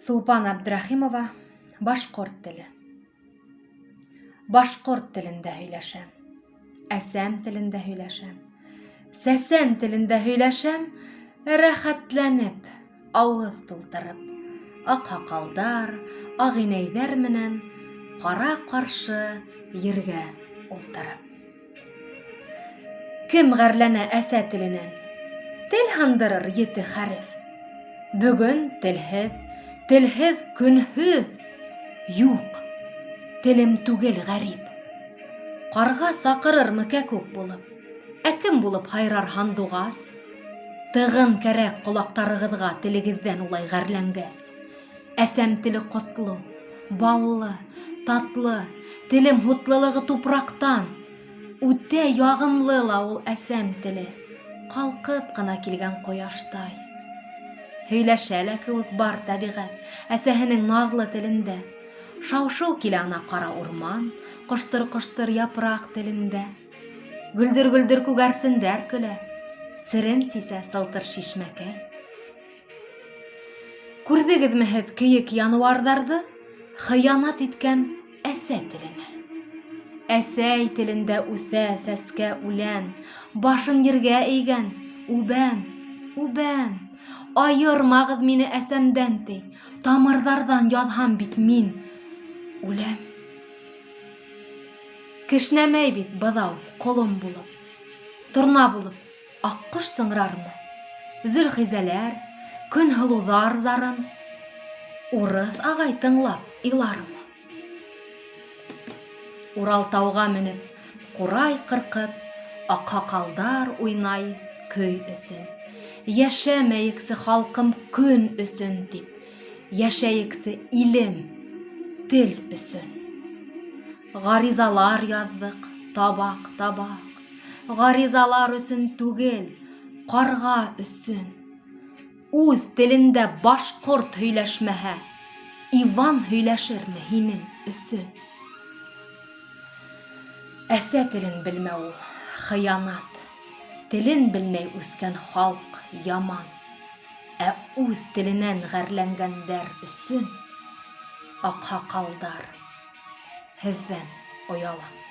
Сулпан Абдрахимова, башҡорт теле. Башҡорт телендә һөйләшәм. Әсәм телендә һөйләшәм. Сәсән телендә һөйләшәм, рәхәтләнеп, ауыҙ тултырып. Аҡһаҡалдар, ағинәйҙәр менән ҡара-ҡаршы ергә ултырып. Кем ғәрләнә әсә теленән? Тел һындырыр ете хәреф. Бөгөн телһеҙ көнһөҙ. Юҡ, телем түгел ғәрип. Ҡарға саҡырырмы кәкүк булып? Ә кем булып һайрар һандуғас? Тығын кәрәк ҡолаҡтарығыҙға телегеҙҙән улай ғәрләнгәс. Әсәм теле ҡотло, баллы, татлы, телем һутлылығы тупраҡтан. Үтә яғымлы ла ул әсәм теле, ҡалҡып ҡына килгән ҡояштай. Һөйләшә лә кеүек бар тәбиғәт әсәһенең наҙлы телендә. Шау-шыу килә ана ҡара урман, ҡоштор-ҡоштор япраҡ телендә. Гөлдөр-гөлдөр күгәрсендәр көлә, серен сисә сылтыр шишмәкәй. Күрҙегеҙме һеҙ кейек януарҙарҙы хыянат иткән әсә теленә? Әсәй телендә үҫә сәскә үлән, башын ергә эйгән, үбәм, үбәм. Айырмағыҙ мине әсәмдән ти, тамырҙарҙан яҙһам бит мин үләм. Кешнәмәй бит быҙау ҡолом булып, торна булып аҡҡош сыңрармы? Зөлхизәләр, Көнһылыуҙар зарын Урыҫ ағай тыңлап илармы? Уралтауға менеп, ҡурай ҡырҡып, аҡһаҡалдар уйнай көй өсөн. Йәшәмәйексе халҡым көн өсөн тип, йәшәйексе илем, тел өсөн. Ғаризалар яҙҙык, табаҡ. Ғаризалар өсөн түгел, ҡарға өсөн. Үҙ телендә башҡорт һөйләшмәһә, Иван һөйләшерме һинең өсөн? Әсә телен белмәү ул хыянат. Телен белмәй үҫкән халҡ яман. Ә үҙ теленән ғәрләнгәндәр өсөн, аҡһаҡалдар, һеҙҙән оялам.